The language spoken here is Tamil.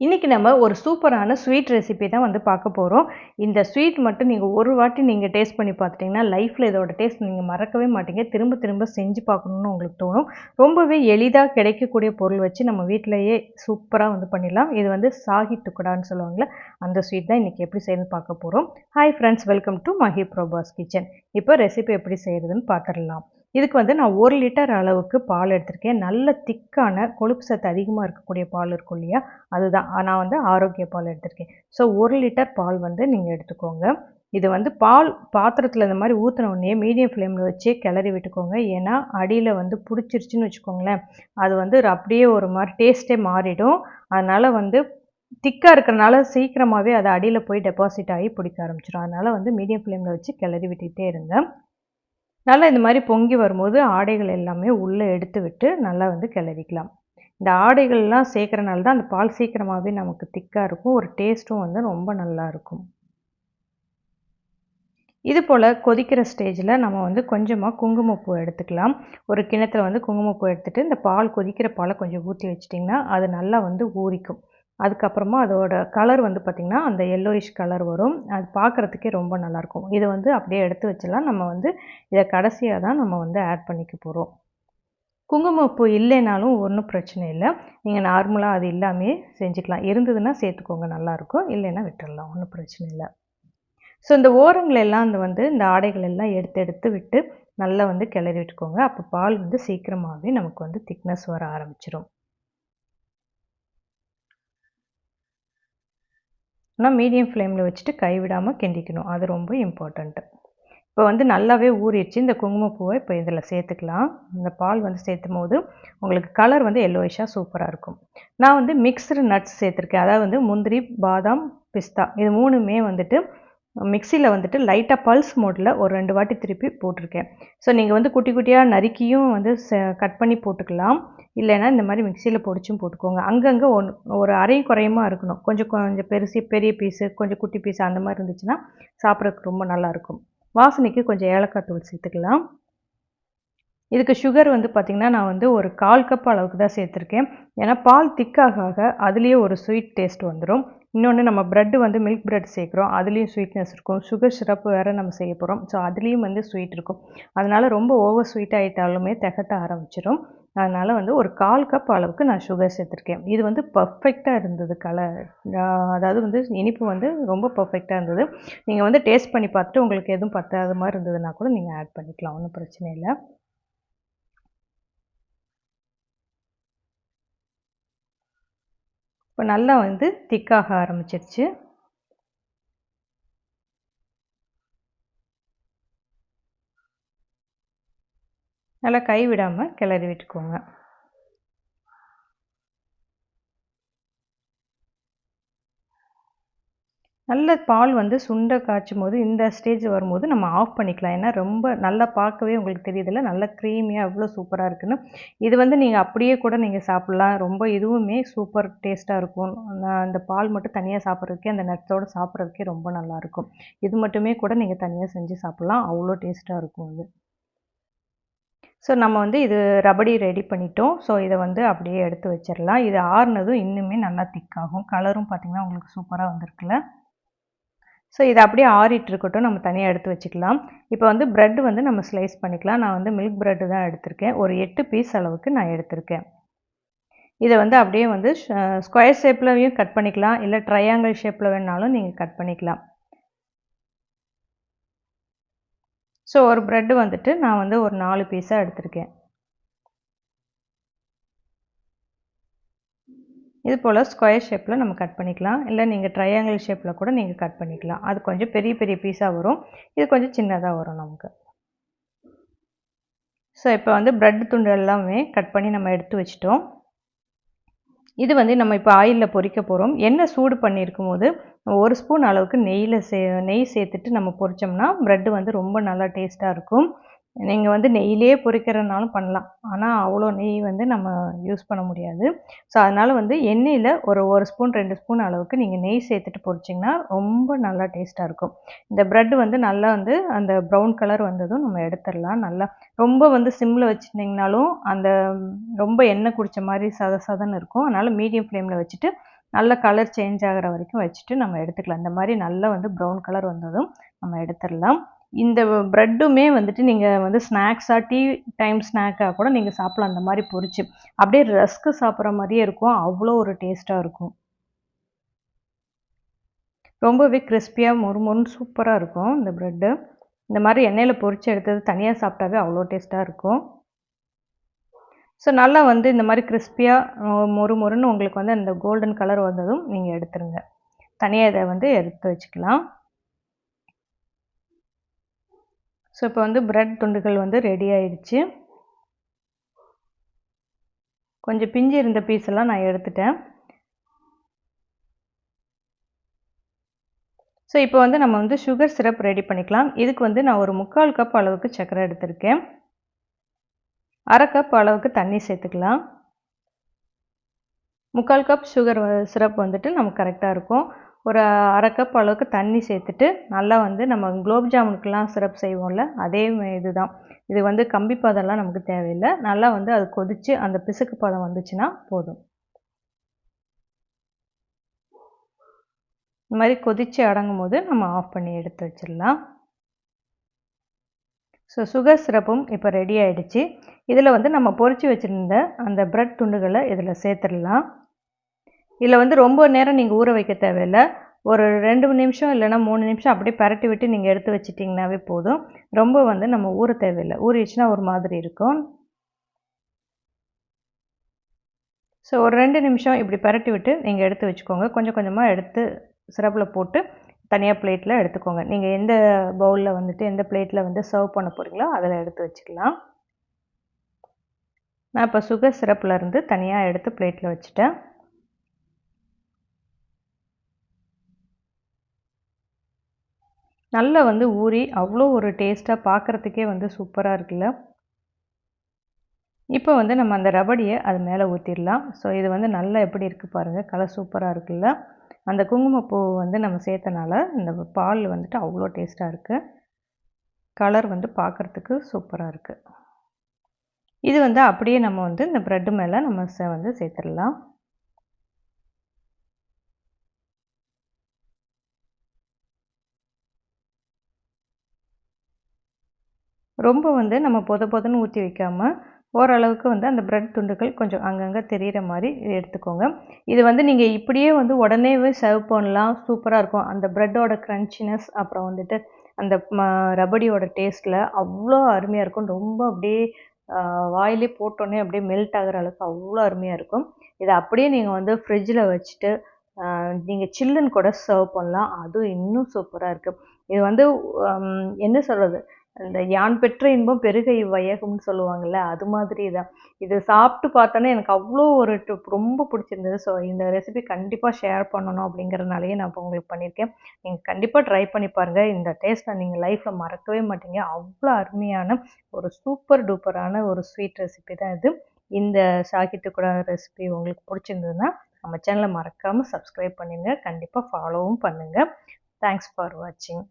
இன்றைக்கி நம்ம ஒரு சூப்பரான ஸ்வீட் ரெசிபி தான் வந்து பார்க்க போகிறோம். இந்த ஸ்வீட் மட்டும் நீங்கள் ஒரு வாட்டி நீங்கள் டேஸ்ட் பண்ணி பார்த்துட்டிங்கன்னா லைஃப்பில் இதோட டேஸ்ட் நீங்கள் மறக்கவே மாட்டீங்க. திரும்ப திரும்ப செஞ்சு பார்க்கணுன்னு உங்களுக்கு தோணும். ரொம்பவே எளிதாக கிடைக்கக்கூடிய பொருள் வச்சு நம்ம வீட்டிலேயே சூப்பராக வந்து பண்ணிடலாம். இது வந்து சாஹி துக்கடான்னு சொல்லுவாங்கள்ல, அந்த ஸ்வீட் தான் இன்றைக்கி எப்படி செய்யணும்னு பார்க்க போகிறோம். Hi friends, welcome to Mahi Prabhas kitchen. இப்போ ரெசிபி எப்படி செய்கிறதுன்னு பார்த்துடலாம். இதுக்கு வந்து நான் 1 லிட்டர் அளவுக்கு பால் எடுத்திருக்கேன். நல்ல திக்கான கொழுப்பு சத்து அதிகமாக இருக்கக்கூடிய பால் இருக்கும் இல்லையா, அதுதான் நான் வந்து ஆரோக்கிய பால் எடுத்திருக்கேன். ஸோ 1 லிட்டர் பால் வந்து நீங்கள் எடுத்துக்கோங்க. இது வந்து பால் பாத்திரத்தில் இந்த மாதிரி ஊற்றின உடனே மீடியம் ஃப்ளேமில் வச்சு கிளறி விட்டுக்கோங்க. ஏன்னா அடியில் வந்து பிடிச்சிருச்சுன்னு வச்சுக்கோங்களேன், அது வந்து அப்படியே ஒரு மாதிரி டேஸ்ட்டே மாறிடும். அதனால் வந்து திக்காக இருக்கிறனால சீக்கிரமாகவே அது அடியில் போய் டெபாசிட் ஆகி பிடிக்க ஆரம்பிச்சிடும். அதனால் வந்து மீடியம் ஃப்ளேமில் வச்சு கிளறி விட்டுகிட்டே இருங்க. நல்லா இந்த மாதிரி பொங்கி வரும்போது ஆடைகள் எல்லாமே உள்ளே எடுத்து விட்டு நல்லா வந்து கிளறிக்கலாம். இந்த ஆடைகள்லாம் சேர்க்குறனால தான் அந்த பால் சீக்கிரமாகவே நமக்கு திக்காக இருக்கும். ஒரு டேஸ்ட்டும் வந்து ரொம்ப நல்லாயிருக்கும். இது போல் கொதிக்கிற ஸ்டேஜில் நம்ம வந்து கொஞ்சமாக குங்குமப்பூ எடுத்துக்கலாம். ஒரு கிணத்துல வந்து குங்குமப்பூ எடுத்துகிட்டு இந்த பால் கொதிக்கிற பாலை கொஞ்சம் ஊற்றி வச்சிட்டிங்கன்னா அது நல்லா வந்து ஊறிக்கும். அதுக்கப்புறமா அதோட கலர் வந்து பார்த்திங்கன்னா அந்த எல்லோயிஷ் கலர் வரும். அது பார்க்குறதுக்கே ரொம்ப நல்லாயிருக்கும். இதை வந்து அப்படியே எடுத்து வச்சிடலாம். நம்ம வந்து இதை கடைசியாக தான் நம்ம வந்து ஆட் பண்ணிக்க போகிறோம். குங்குமப்பூ இல்லைனாலும் ஒன்றும் பிரச்சனை இல்லை. நீங்கள் நார்மலாக அது இல்லாமையே செஞ்சுக்கலாம். இருந்ததுன்னா சேர்த்துக்கோங்க, நல்லாயிருக்கும். இல்லைன்னா விட்டுடலாம், ஒன்றும் பிரச்சனை இல்லை. ஸோ இந்த ஓரங்களெல்லாம் இந்த ஆடைகள் எல்லாம் எடுத்து எடுத்து விட்டு நல்லா வந்து கிளறி விட்டுக்கோங்க. அப்போ பால் வந்து சீக்கிரமாகவே நமக்கு வந்து திக்னஸ் வர ஆரம்பிச்சிடும். ஆனால் மீடியம் ஃப்ளேமில் வச்சுட்டு கைவிடாமல் கிண்டிக்கணும். அது ரொம்ப இம்பார்ட்டண்ட்டு. இப்போ வந்து நல்லாவே ஊறிடுச்சு. இந்த குங்குமப்பூவை இப்போ இதில் சேர்த்துக்கலாம். இந்த பால் வந்து சேர்த்தும்போது உங்களுக்கு கலர் வந்து எல்லோயிஷாக சூப்பராக இருக்கும். நான் வந்து மிக்ஸ்டு நட்ஸ் சேர்த்துருக்கேன். அதாவது வந்து முந்திரி, பாதாம், பிஸ்தா இது 3மே வந்துட்டு மிக்சியில் வந்துட்டு லைட்டாக பல்ஸ் மோடில் ஒரு 2 வாட்டி திருப்பி போட்டிருக்கேன். ஸோ நீங்கள் வந்து குட்டி குட்டியாக நறுக்கியும் வந்து கட் பண்ணி போட்டுக்கலாம். இல்லைன்னா இந்த மாதிரி மிக்சியில் பொடிச்சும் போட்டுக்கோங்க. அங்கங்கே ஒரு அரையும் குறையுமா இருக்கணும். கொஞ்சம் கொஞ்சம் பெரிய பீஸு, கொஞ்சம் குட்டி பீஸு அந்த மாதிரி இருந்துச்சுன்னா சாப்பிட்றதுக்கு ரொம்ப நல்லாயிருக்கும். வாசனைக்கு கொஞ்சம் ஏலக்காய் தூள் சேர்த்துக்கலாம். இதுக்கு சுகர் வந்து பார்த்திங்கன்னா நான் வந்து ஒரு 1/4 கப் அளவுக்கு தான் சேர்த்துருக்கேன். ஏன்னா பால் திக்காக அதுலேயே ஒரு ஸ்வீட் டேஸ்ட் வந்துடும். இன்னொன்று நம்ம ப்ரெட்டு வந்து மில்க் ப்ரெட் சேர்க்குறோம், அதுலேயும் ஸ்வீட்னஸ் இருக்கும். சுகர் சிரப்பு வேறு நம்ம செய்ய போகிறோம். ஸோ அதுலேயும் வந்து ஸ்வீட் இருக்கும். அதனால் ரொம்ப ஓவர் ஸ்வீட் ஆகிட்டாலுமே திகட்ட ஆரம்பிச்சிடும். அதனால் வந்து ஒரு 1/4 கப் அளவுக்கு நான் சுகர் சேர்த்துருக்கேன். இது வந்து பர்ஃபெக்டாக இருந்தது அதாவது வந்து இனிப்பு வந்து ரொம்ப பர்ஃபெக்டாக இருந்தது. நீங்கள் வந்து டேஸ்ட் பண்ணி பார்த்துட்டு உங்களுக்கு எதுவும் பத்தாத மாதிரி இருந்ததுன்னா கூட நீங்கள் ஆட் பண்ணிக்கலாம், ஒன்றும் பிரச்சனை இல்லை. இப்போ நல்லா வந்து திக்காக ஆரம்பிச்சிருச்சு. நல்லா கை விடாமல் கிளறி விட்டுக்கோங்க. நல்ல பால் வந்து சுண்ட காய்ச்சும் போது இந்த ஸ்டேஜ் வரும்போது நம்ம ஆஃப் பண்ணிக்கலாம். ஏன்னா ரொம்ப நல்லா பார்க்கவே உங்களுக்கு தெரியுதுல்ல, நல்லா க்ரீமியாக எவ்வளோ சூப்பராக இருக்குன்னு. இது வந்து நீங்கள் அப்படியே கூட நீங்கள் சாப்பிட்லாம். ரொம்ப இதுவுமே சூப்பர் டேஸ்ட்டாக இருக்கும். அந்த பால் மட்டும் தனியாக சாப்பிட்றதுக்கே, அந்த நட்ஸோடு சாப்பிட்றதுக்கே ரொம்ப நல்லாயிருக்கும். இது மட்டுமே கூட நீங்கள் தனியாக செஞ்சு சாப்பிட்லாம். அவ்வளோ டேஸ்ட்டாக இருக்கும் இது. ஸோ நம்ம வந்து இது ரபடி ரெடி பண்ணிட்டோம். ஸோ இதை வந்து அப்படியே எடுத்து வச்சிடலாம். இது ஆறுனதும் இன்னுமே நல்லா திக்காகும். கலரும் பார்த்திங்கன்னா உங்களுக்கு சூப்பராக வந்திருக்குல்ல. ஸோ இது அப்படியே ஆறிட்டு இருக்கட்டும், நம்ம தனியாக எடுத்து வச்சுக்கலாம். இப்போ வந்து ப்ரெட் வந்து நம்ம ஸ்லைஸ் பண்ணிக்கலாம். நான் வந்து மில்க் ப்ரெட்டு தான் எடுத்திருக்கேன். ஒரு 8 பீஸ் அளவுக்கு நான் எடுத்திருக்கேன். இதை வந்து அப்படியே வந்து ஸ்கொயர் ஷேப்லையும் கட் பண்ணிக்கலாம், இல்லை ட்ரையாங்கிள் ஷேப்பில் வேணாலும் நீங்கள் கட் பண்ணிக்கலாம். ஸோ ஒரு ப்ரெட்டு வந்துட்டு நான் வந்து ஒரு 4 பீஸாக எடுத்திருக்கேன். இது போல் ஸ்கொயர் ஷேப்பில் நம்ம கட் பண்ணிக்கலாம், இல்லை நீங்கள் ட்ரையாங்கிள் ஷேப்பில் கூட நீங்கள் கட் பண்ணிக்கலாம். அது கொஞ்சம் பெரிய பெரிய பீஸாக வரும், இது கொஞ்சம் சின்னதாக வரும் நமக்கு. ஸோ இப்போ வந்து ப்ரெட் துண்டு எல்லாமே கட் பண்ணி நம்ம எடுத்து வச்சிட்டோம். இது வந்து நம்ம இப்போ ஆயிலில் பொரிக்க போகிறோம். எண்ணெய் சூடு பண்ணியிருக்கும் போது 1 ஸ்பூன் அளவுக்கு நெய் சேர்த்துட்டு நம்ம பொரித்தோம்னா ப்ரெட்டு வந்து ரொம்ப நல்லா டேஸ்ட்டாக இருக்கும். நீங்கள் வந்து நெய்யிலே பொரிக்கிறதுனாலும் பண்ணலாம். ஆனால் அவ்வளோ நெய் வந்து நம்ம யூஸ் பண்ண முடியாது. ஸோ அதனால் வந்து எண்ணெயில் ஒரு ஸ்பூன் 2 ஸ்பூன் அளவுக்கு நீங்கள் நெய் சேர்த்துட்டு பொரிச்சிங்கன்னா ரொம்ப நல்லா டேஸ்ட்டாக இருக்கும். இந்த ப்ரெட் வந்து நல்லா வந்து அந்த ப்ரௌன் கலர் வந்ததும் நம்ம எடுத்துடலாம். நல்லா ரொம்ப வந்து சிம்மில் வச்சுருந்தீங்கனாலும் அந்த ரொம்ப எண்ணெய் குடித்த மாதிரி சத சதன்னு இருக்கும். அதனால் மீடியம் ஃப்ளேமில் வச்சுட்டு நல்ல கலர் சேஞ்ச் ஆகிற வரைக்கும் வச்சுட்டு நம்ம எடுத்துக்கலாம். இந்த மாதிரி நல்லா வந்து ப்ரௌன் கலர் வந்ததும் நம்ம எடுத்துடலாம். இந்த ப்ரெட்டுமே வந்துட்டு நீங்கள் வந்து ஸ்நாக்ஸாக டீ டைம் ஸ்நாக்காக கூட நீங்கள் சாப்பிடலாம். அந்த மாதிரி பொரிச்சு அப்படியே ரஸ்க்கு சாப்பிட்ற மாதிரியே இருக்கும். அவ்வளோ ஒரு டேஸ்ட்டாக இருக்கும். ரொம்பவே கிறிஸ்பியாக மொறுமொறுன்னு சூப்பராக இருக்கும் இந்த ப்ரெட்டு. இந்த மாதிரி எண்ணெயில் பொரிச்சு எடுத்தது தனியாக சாப்பிட்டாவே அவ்வளோ டேஸ்ட்டாக இருக்கும். ஸோ நல்லா வந்து இந்த மாதிரி கிறிஸ்பியாக மொறுமொறுன்னு உங்களுக்கு வந்து அந்த கோல்டன் கலர் வந்ததும் நீங்கள் எடுத்துருங்க. தனியாக இதை வந்து எடுத்து வச்சுக்கலாம். ஸோ இப்போ வந்து பிரெட் துண்டுகள் வந்து ரெடி ஆயிடுச்சு. கொஞ்சம் பிஞ்சு இருந்த பீஸ் எல்லாம் நான் எடுத்துட்டேன். ஸோ இப்போ வந்து நம்ம வந்து சுகர் சிரப் ரெடி பண்ணிக்கலாம். இதுக்கு வந்து நான் ஒரு 3/4 கப் அளவுக்கு சர்க்கரை எடுத்திருக்கேன். 1/2 கப் அளவுக்கு தண்ணி சேர்த்துக்கலாம். 3/4 கப் சுகர் சிரப் வந்துட்டு நமக்கு கரெக்டாக இருக்கும். ஒரு 1/2 கப் அளவுக்கு தண்ணி சேர்த்துட்டு நல்லா வந்து நம்ம குலோப் ஜாமுனுக்கெலாம் சிரப் செய்வோம்ல, அதே இதுதான். இது வந்து கம்பி பதம்லாம் நமக்கு தேவையில்லை. நல்லா வந்து அது கொதித்து அந்த பிசுக்கு பதம் வந்துச்சுன்னா போதும். இந்த மாதிரி கொதித்து அடங்கும் போது நம்ம ஆஃப் பண்ணி எடுத்து வச்சிடலாம். ஸோ சுகர் சிரப்பும் இப்போ ரெடி ஆகிடுச்சு. இதில் வந்து நம்ம பொரிச்சு வச்சுருந்த அந்த பிரெட் துண்டுகளை இதில் சேர்த்துடலாம். இதில் வந்து ரொம்ப நேரம் நீங்கள் ஊற வைக்க தேவையில்லை. ஒரு 2 நிமிஷம் இல்லைன்னா 3 நிமிஷம் அப்படியே பரட்டி விட்டு நீங்கள் எடுத்து வச்சிட்டிங்கனாவே போதும். ரொம்ப வந்து நம்ம ஊற தேவையில்லை. ஊறிடுச்சுன்னா ஒரு மாதிரி இருக்கும். ஸோ ஒரு 2 நிமிஷம் இப்படி பரட்டி விட்டு நீங்கள் எடுத்து வச்சுக்கோங்க. கொஞ்சம் கொஞ்சமாக எடுத்து சிரப்பில் போட்டு தனியாக பிளேட்டில் எடுத்துக்கோங்க. நீங்கள் எந்த பவுலில் வந்துட்டு எந்த பிளேட்டில் வந்து சர்வ் பண்ண போகிறீங்களோ அதில் எடுத்து வச்சுக்கலாம். நான் இப்போ சுகர் சிரப்பில் இருந்து தனியாக எடுத்து பிளேட்டில் வச்சுட்டேன். நல்லா வந்து ஊறி அவ்வளோ ஒரு டேஸ்ட்டாக பார்க்குறதுக்கே வந்து சூப்பராக இருக்குல்ல. இப்போ வந்து நம்ம அந்த ரபடியை அது மேலே ஊற்றிடலாம். ஸோ இது வந்து நல்லா எப்படி இருக்குது பாருங்கள், கலர் சூப்பராக இருக்குல்ல. அந்த குங்குமப்பூ வந்து நம்ம சேர்த்தனால இந்த பால் வந்துட்டு அவ்வளோ டேஸ்ட்டாக இருக்குது. கலர் வந்து பார்க்குறதுக்கு சூப்பராக இருக்குது. இது வந்து அப்படியே நம்ம வந்து இந்த ப்ரெட்டு மேலே நம்ம வந்து சேர்த்துடலாம். ரொம்ப வந்து நம்ம பொதுன்னு ஊற்றி வைக்காமல் ஓரளவுக்கு வந்து அந்த பிரெட் துண்டுகள் கொஞ்சம் அங்கங்கே தெரிகிற மாதிரி எடுத்துக்கோங்க. இது வந்து நீங்கள் இப்படியே வந்து உடனேவே சர்வ் பண்ணலாம். சூப்பராக இருக்கும். அந்த ப்ரெட்டோட க்ரன்ச்சினஸ் அப்புறம் வந்துட்டு அந்த ரபடியோட டேஸ்ட்டில் அவ்வளோ அருமையாக இருக்கும். ரொம்ப அப்படியே வாயிலே போட்டோன்னே அப்படியே மெல்ட் ஆகிற அளவுக்கு அவ்வளோ அருமையாக இருக்கும். இதை அப்படியே நீங்கள் வந்து ஃப்ரிட்ஜில் வச்சுட்டு நீங்கள் சில்லுன்னு கூட சர்வ் பண்ணலாம். அதுவும் இன்னும் சூப்பராக இருக்குது. இது வந்து என்ன சொல்கிறது, இந்த யான் பெற்ற இன்பம் பெருக இவ்வையகம்னு சொல்லுவாங்கள்ல, அது மாதிரி தான். இது சாப்பிட்டு பார்த்தோன்னே எனக்கு அவ்வளோ ஒரு ரொம்ப பிடிச்சிருந்தது. ஸோ இந்த ரெசிபி கண்டிப்பாக ஷேர் பண்ணணும் அப்படிங்கிறதுனாலேயே நான் இப்போ உங்களுக்கு பண்ணியிருக்கேன். நீங்கள் கண்டிப்பாக ட்ரை பண்ணி பாருங்கள். இந்த டேஸ்ட்டை நீங்கள் லைஃப்பில் மறக்கவே மாட்டீங்க. அவ்வளோ அருமையான ஒரு சூப்பர் டூப்பரான ஒரு ஸ்வீட் ரெசிபி தான் இது. இந்த ஷாஹி டுக்குடா ரெசிபி உங்களுக்கு பிடிச்சிருந்ததுன்னா நம்ம சேனலை மறக்காமல் சப்ஸ்கிரைப் பண்ணிடுங்க. கண்டிப்பாக ஃபாலோவும் பண்ணுங்கள். தேங்க்ஸ் ஃபார் வாட்சிங்.